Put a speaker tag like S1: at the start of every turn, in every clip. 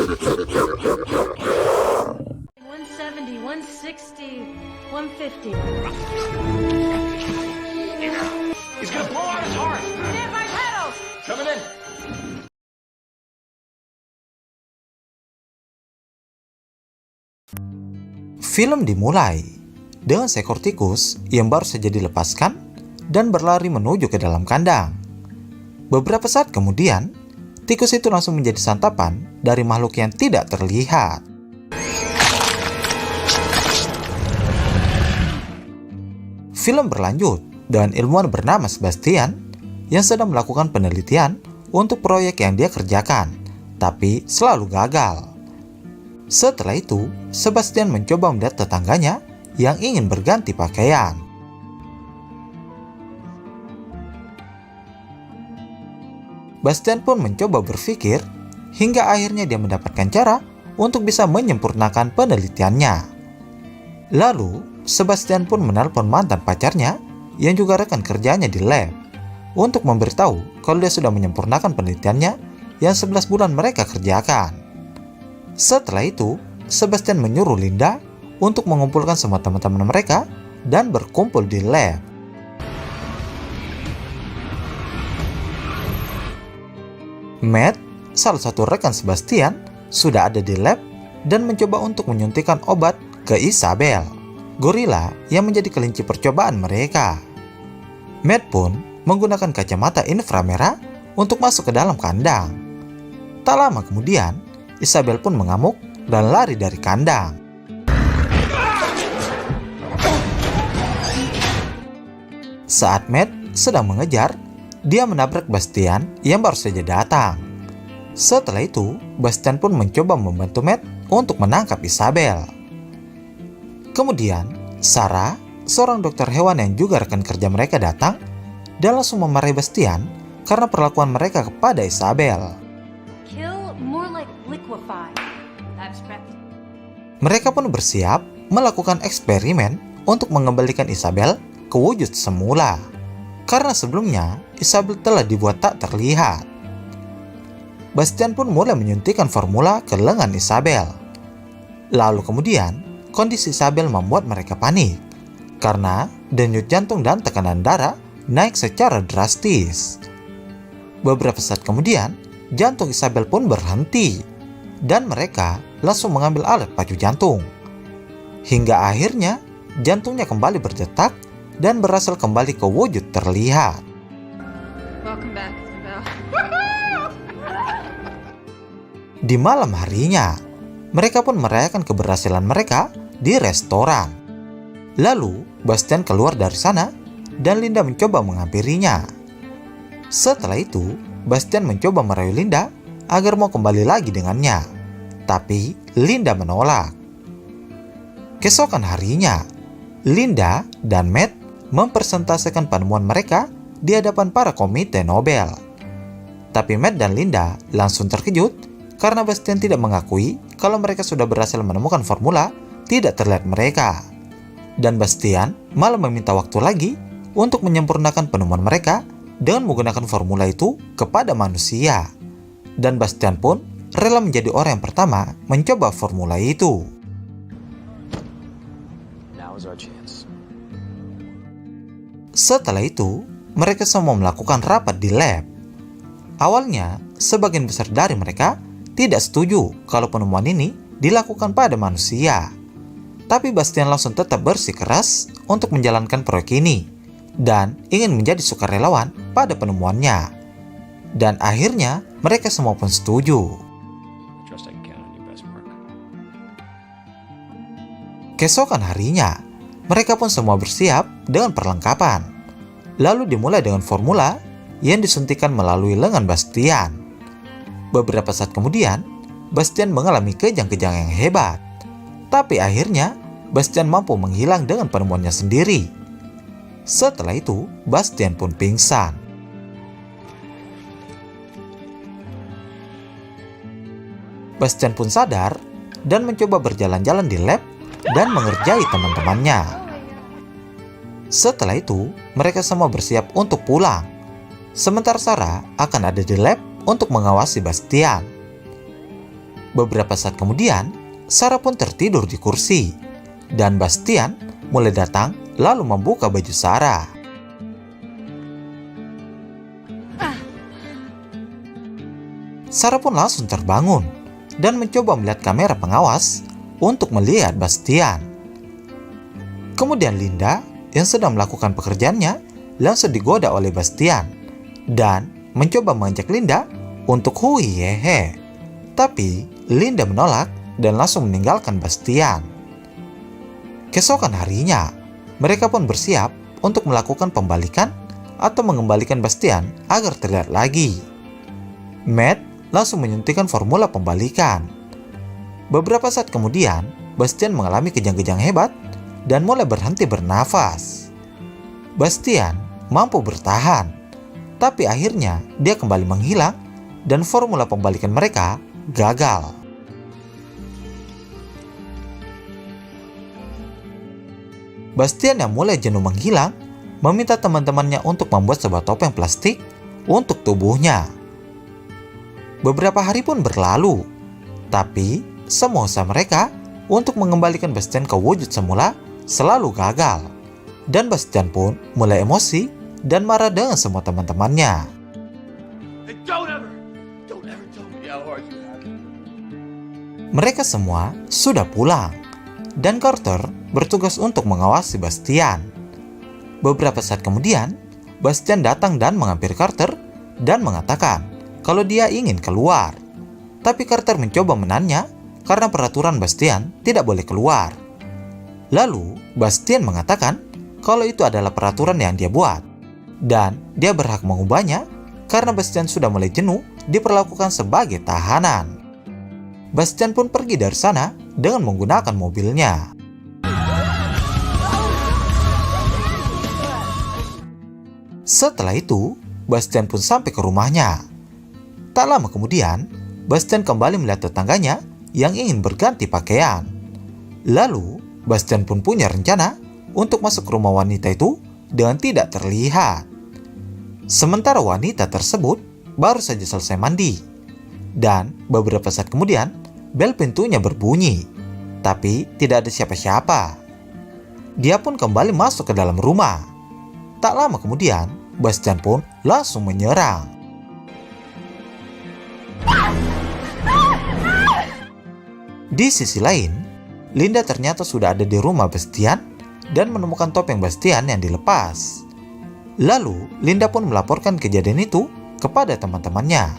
S1: 170, 160, 150.
S2: He's gonna blow out his heart.
S1: Stand by pedals!
S2: Coming in.
S3: Film dimulai dengan seekor tikus yang baru saja dilepaskan dan berlari menuju ke dalam kandang. Beberapa saat kemudian, tikus itu langsung menjadi santapan dari makhluk yang tidak terlihat. Film berlanjut dengan ilmuwan bernama Sebastian yang sedang melakukan penelitian untuk proyek yang dia kerjakan, tapi selalu gagal. Setelah itu, Sebastian mencoba melihat tetangganya yang ingin berganti pakaian. Bastian pun mencoba berpikir hingga akhirnya dia mendapatkan cara untuk bisa menyempurnakan penelitiannya. Lalu, Sebastian pun menelpon mantan pacarnya yang juga rekan kerjanya di lab untuk memberitahu kalau dia sudah menyempurnakan penelitiannya yang 11 bulan mereka kerjakan. Setelah itu, Sebastian menyuruh Linda untuk mengumpulkan semua teman-teman mereka dan berkumpul di lab. Matt, salah satu rekan Sebastian, sudah ada di lab dan mencoba untuk menyuntikkan obat ke Isabel, gorila yang menjadi kelinci percobaan mereka. Matt pun menggunakan kacamata inframerah untuk masuk ke dalam kandang. Tak lama kemudian, Isabel pun mengamuk dan lari dari kandang. Saat Matt sedang mengejar, dia menabrak Bastian yang baru saja datang. Setelah itu, Bastian pun mencoba membantu Matt untuk menangkap Isabel. Kemudian, Sarah, seorang dokter hewan yang juga rekan kerja mereka datang dan langsung memarahi Bastian karena perlakuan mereka kepada Isabel.
S1: Kill more like liquefy. Abstract.
S3: Mereka pun bersiap melakukan eksperimen untuk mengembalikan Isabel ke wujud semula. Karena sebelumnya, Isabel telah dibuat tak terlihat. Bastian pun mulai menyuntikkan formula ke lengan Isabel. Lalu kemudian, kondisi Isabel membuat mereka panik. Karena denyut jantung dan tekanan darah naik secara drastis. Beberapa saat kemudian, jantung Isabel pun berhenti. Dan mereka langsung mengambil alat pacu jantung. Hingga akhirnya, jantungnya kembali berdetak dan berhasil kembali ke wujud terlihat.
S1: Welcome back, Isabel.
S3: Di malam harinya, mereka pun merayakan keberhasilan mereka di restoran. Lalu, Bastian keluar dari sana dan Linda mencoba menghampirinya. Setelah itu, Bastian mencoba merayu Linda agar mau kembali lagi dengannya. Tapi, Linda menolak. Keesokan harinya, Linda dan Matt mempresentasikan penemuan mereka di hadapan para komite Nobel. Tapi Matt dan Linda langsung terkejut karena Bastian tidak mengakui kalau mereka sudah berhasil menemukan formula tidak terlihat mereka. Dan Bastian malah meminta waktu lagi untuk menyempurnakan penemuan mereka dengan menggunakan formula itu kepada manusia. Dan Bastian pun rela menjadi orang yang pertama mencoba formula itu.
S2: Now is our chance.
S3: Setelah itu, mereka semua melakukan rapat di lab. Awalnya, sebagian besar dari mereka tidak setuju kalau penemuan ini dilakukan pada manusia. Tapi Bastian langsung tetap bersikeras untuk menjalankan proyek ini dan ingin menjadi sukarelawan pada penemuannya. Dan akhirnya, mereka semua pun setuju.
S2: Trust I can count on your best work.
S3: Keesokan harinya, mereka pun semua bersiap dengan perlengkapan. Lalu dimulai dengan formula yang disuntikan melalui lengan Bastian. Beberapa saat kemudian, Bastian mengalami kejang-kejang yang hebat. Tapi akhirnya, Bastian mampu menghilang dengan penemuannya sendiri. Setelah itu, Bastian pun pingsan. Bastian pun sadar dan mencoba berjalan-jalan di lab dan mengerjai teman-temannya. Setelah itu, mereka semua bersiap untuk pulang. Sementara Sarah akan ada di lab untuk mengawasi Bastian. Beberapa saat kemudian, Sarah pun tertidur di kursi, dan Bastian mulai datang lalu membuka baju Sarah. Sarah pun langsung terbangun dan mencoba melihat kamera pengawas untuk melihat Bastian. Kemudian Linda yang sedang melakukan pekerjaannya langsung digoda oleh Bastian dan mencoba mengajak Linda untuk hui hehe. Tapi Linda menolak dan langsung meninggalkan Bastian. Keesokan harinya, mereka pun bersiap untuk melakukan pembalikan atau mengembalikan Bastian agar terlihat lagi. Matt langsung menyuntikkan formula pembalikan. Beberapa saat kemudian, Bastian mengalami kejang-kejang hebat dan mulai berhenti bernafas. Bastian mampu bertahan, tapi akhirnya dia kembali menghilang dan formula pembalikan mereka gagal. Bastian yang mulai jenuh menghilang meminta teman-temannya untuk membuat sebuah topeng plastik untuk tubuhnya. Beberapa hari pun berlalu, tapi semua usaha mereka untuk mengembalikan Bastian ke wujud semula selalu gagal. Dan Bastian pun mulai emosi dan marah dengan semua teman-temannya.
S2: Hey, don't ever tell me how hard you have it.
S3: Mereka semua sudah pulang, dan Carter bertugas untuk mengawasi Bastian. Beberapa saat kemudian, Bastian datang dan menghampiri Carter dan mengatakan kalau dia ingin keluar. Tapi Carter mencoba menahannya karena peraturan Bastian tidak boleh keluar. Lalu, Bastian mengatakan kalau itu adalah peraturan yang dia buat, dan dia berhak mengubahnya karena Bastian sudah mulai jenuh diperlakukan sebagai tahanan. Bastian pun pergi dari sana dengan menggunakan mobilnya. Setelah itu, Bastian pun sampai ke rumahnya. Tak lama kemudian, Bastian kembali melihat tetangganya yang ingin berganti pakaian. Lalu, Bastian pun punya rencana untuk masuk ke rumah wanita itu dengan tidak terlihat. Sementara wanita tersebut baru saja selesai mandi. Dan beberapa saat kemudian, bel pintunya berbunyi, tapi tidak ada siapa-siapa. Dia pun kembali masuk ke dalam rumah. Tak lama kemudian, Bastian pun langsung menyerang. Di sisi lain, Linda ternyata sudah ada di rumah Bastian dan menemukan topeng Bastian yang dilepas. Lalu, Linda pun melaporkan kejadian itu kepada teman-temannya.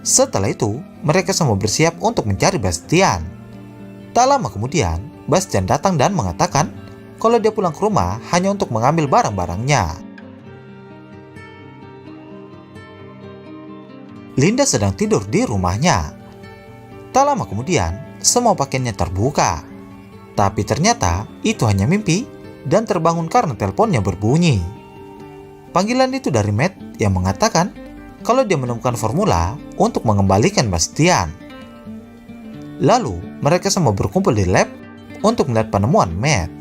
S3: Setelah itu, mereka semua bersiap untuk mencari Bastian. Tak lama kemudian, Bastian datang dan mengatakan kalau dia pulang ke rumah hanya untuk mengambil barang-barangnya. Linda sedang tidur di rumahnya. Tak lama kemudian, semua pakaiannya terbuka. Tapi ternyata itu hanya mimpi dan terbangun karena teleponnya berbunyi. Panggilan itu dari Matt yang mengatakan kalau dia menemukan formula untuk mengembalikan Bastian. Lalu mereka semua berkumpul di lab untuk melihat penemuan Matt.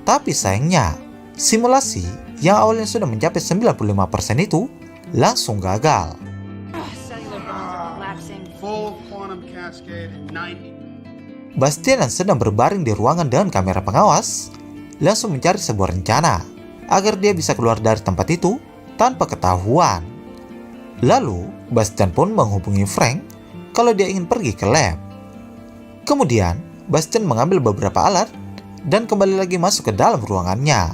S3: Tapi sayangnya, simulasi yang awalnya sudah mencapai 95% itu langsung gagal.
S1: Cellular bonds are collapsing.
S4: Full quantum cascade at 90.
S3: Bastian yang sedang berbaring di ruangan dengan kamera pengawas langsung mencari sebuah rencana agar dia bisa keluar dari tempat itu tanpa ketahuan. Lalu, Bastian pun menghubungi Frank kalau dia ingin pergi ke lab. Kemudian, Bastian mengambil beberapa alat dan kembali lagi masuk ke dalam ruangannya.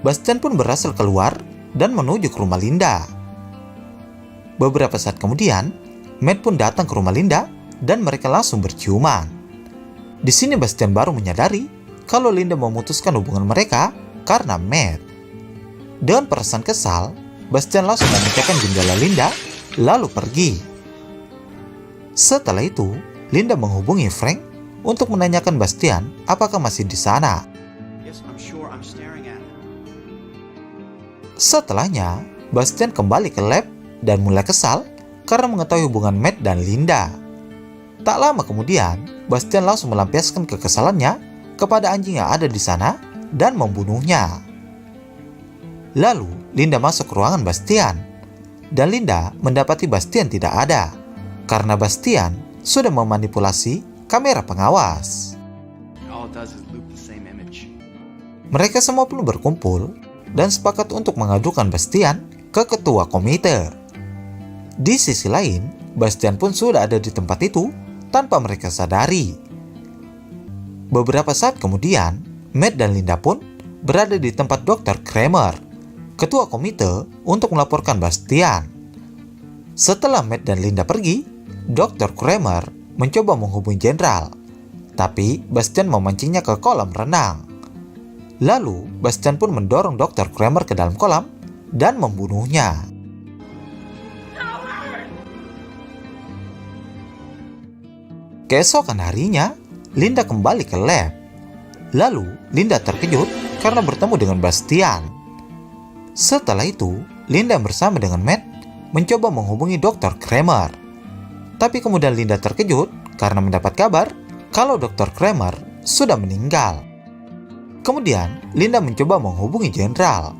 S3: Bastian pun berhasil keluar dan menuju ke rumah Linda. Beberapa saat kemudian, Matt pun datang ke rumah Linda dan mereka langsung berciuman. Di sini Bastian baru menyadari kalau Linda memutuskan hubungan mereka karena Matt. Dengan perasaan kesal, Bastian langsung memecahkan jendela Linda lalu pergi. Setelah itu, Linda menghubungi Frank untuk menanyakan Bastian apakah masih di sana.
S2: Yes, I'm sure I'm staring at it.
S3: Setelahnya, Bastian kembali ke lab dan mulai kesal karena mengetahui hubungan Matt dan Linda. Tak lama kemudian, Bastian langsung melampiaskan kekesalannya kepada anjing yang ada di sana dan membunuhnya. Lalu Linda masuk ke ruangan Bastian, dan Linda mendapati Bastian tidak ada karena Bastian sudah memanipulasi kamera pengawas.
S2: All it does is loop the same image.
S3: Mereka semua pun berkumpul dan sepakat untuk mengadukan Bastian ke ketua komite. Di sisi lain, Bastian pun sudah ada di tempat itu tanpa mereka sadari. Beberapa saat kemudian, Matt dan Linda pun berada di tempat Dr. Kramer, ketua komite, untuk melaporkan Bastian. Setelah Matt dan Linda pergi, Dr. Kramer mencoba menghubungi jenderal, tapi Bastian memancingnya ke kolam renang. Lalu, Bastian pun mendorong Dr. Kramer ke dalam kolam dan membunuhnya. Keesokan harinya, Linda kembali ke lab. Lalu, Linda terkejut karena bertemu dengan Bastian. Setelah itu, Linda bersama dengan Matt mencoba menghubungi Dr. Kramer. Tapi kemudian Linda terkejut karena mendapat kabar kalau Dr. Kramer sudah meninggal. Kemudian, Linda mencoba menghubungi jenderal,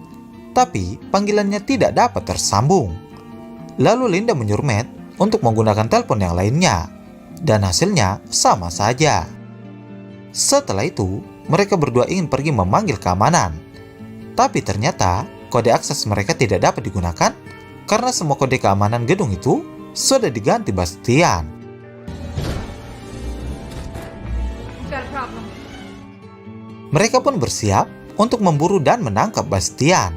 S3: tapi panggilannya tidak dapat tersambung. Lalu Linda menyuruh Matt untuk menggunakan telepon yang lainnya, dan hasilnya sama saja. Setelah itu, mereka berdua ingin pergi memanggil keamanan. Tapi ternyata kode akses mereka tidak dapat digunakan karena semua kode keamanan gedung itu sudah diganti Bastian.
S1: Got a problem.
S3: Mereka pun bersiap untuk memburu dan menangkap Bastian.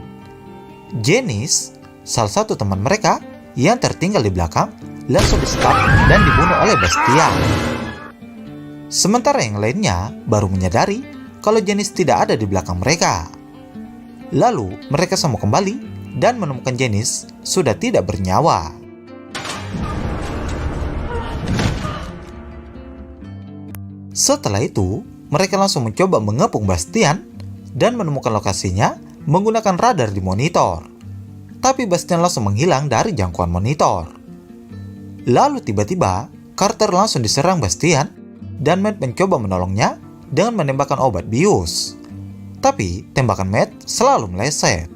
S3: Janice, salah satu teman mereka yang tertinggal di belakang, langsung disekap dan dibunuh oleh Bastian. Sementara yang lainnya baru menyadari kalau Janice tidak ada di belakang mereka. Lalu mereka semua kembali dan menemukan Janice sudah tidak bernyawa. Setelah itu, mereka langsung mencoba mengepung Bastian dan menemukan lokasinya menggunakan radar di monitor. Tapi Bastian langsung menghilang dari jangkauan monitor. Lalu tiba-tiba, Carter langsung diserang Bastian dan Matt mencoba menolongnya dengan menembakkan obat bius. Tapi tembakan Matt selalu meleset.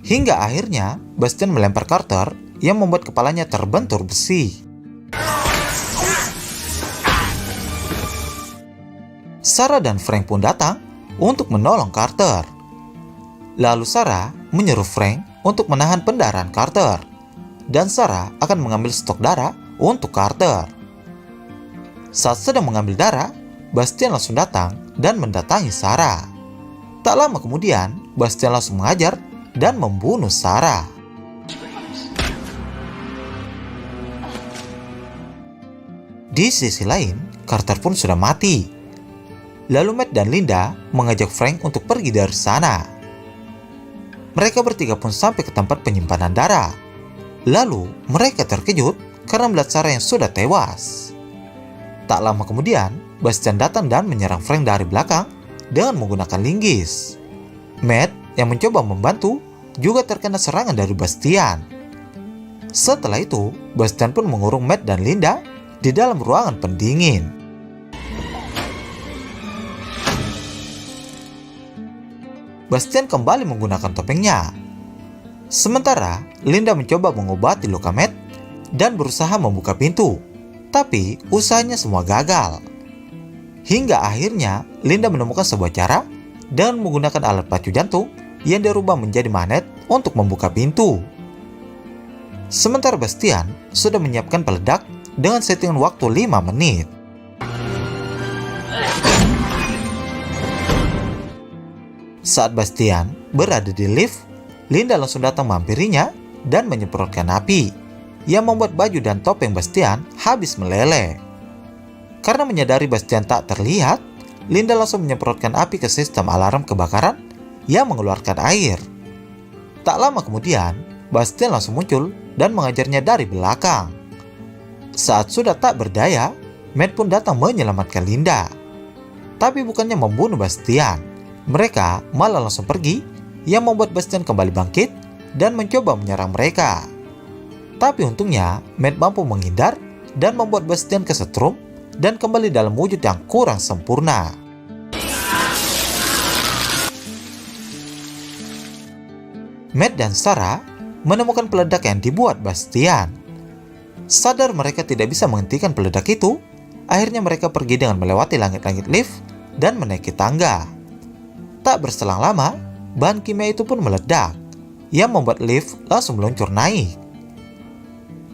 S3: Hingga akhirnya Bastian melempar Carter yang membuat kepalanya terbentur besi. Sarah dan Frank pun datang untuk menolong Carter. Lalu Sarah menyuruh Frank untuk menahan pendarahan Carter, dan Sarah akan mengambil stok darah untuk Carter. Saat sedang mengambil darah, Bastian langsung datang dan mendatangi Sarah. Tak lama kemudian, Bastian langsung mengajar dan membunuh Sarah. Di sisi lain, Carter pun sudah mati. Lalu Matt dan Linda mengajak Frank untuk pergi dari sana. Mereka bertiga pun sampai ke tempat penyimpanan darah. Lalu mereka terkejut karena melihat Sarah yang sudah tewas. Tak lama kemudian, Bastian datang dan menyerang Frank dari belakang dengan menggunakan linggis. Matt yang mencoba membantu juga terkena serangan dari Bastian. Setelah itu, Bastian pun mengurung Matt dan Linda di dalam ruangan pendingin. Bastian kembali menggunakan topengnya. Sementara Linda mencoba mengobati luka Matt dan berusaha membuka pintu, tapi usahanya semua gagal. Hingga akhirnya Linda menemukan sebuah cara dengan menggunakan alat pacu jantung yang dirubah menjadi magnet untuk membuka pintu. Sementara Bastian sudah menyiapkan peledak dengan settingan waktu 5 menit. Saat Bastian berada di lift, Linda langsung datang menghampirinya dan menyemprotkan api yang membuat baju dan topeng Bastian habis meleleh. Karena menyadari Bastian tak terlihat, Linda langsung menyemprotkan api ke sistem alarm kebakaran yang mengeluarkan air. Tak lama kemudian, Bastian langsung muncul dan mengajarnya dari belakang. Saat sudah tak berdaya, Matt pun datang menyelamatkan Linda. Tapi bukannya membunuh Bastian, mereka malah langsung pergi yang membuat Bastian kembali bangkit dan mencoba menyerang mereka. Tapi untungnya Matt mampu menghindar dan membuat Bastian kesetrum dan kembali dalam wujud yang kurang sempurna. Matt dan Sarah menemukan peledak yang dibuat Bastian. Sadar mereka tidak bisa menghentikan peledak itu, akhirnya mereka pergi dengan melewati langit-langit lift dan menaiki tangga. Tak berselang lama, bahan kimia itu pun meledak, yang membuat lift langsung meluncur naik.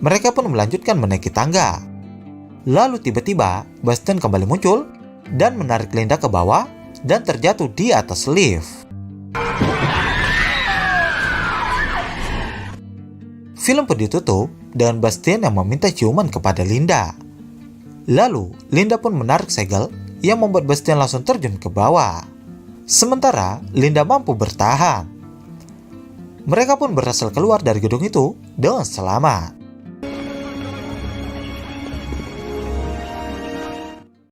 S3: Mereka pun melanjutkan menaiki tangga. Lalu tiba-tiba, Bastian kembali muncul dan menarik Linda ke bawah dan terjatuh di atas lift. Film pun ditutup dengan Bastian yang meminta ciuman kepada Linda. Lalu, Linda pun menarik segel yang membuat Bastian langsung terjun ke bawah. Sementara, Linda mampu bertahan. Mereka pun berhasil keluar dari gedung itu dengan selamat.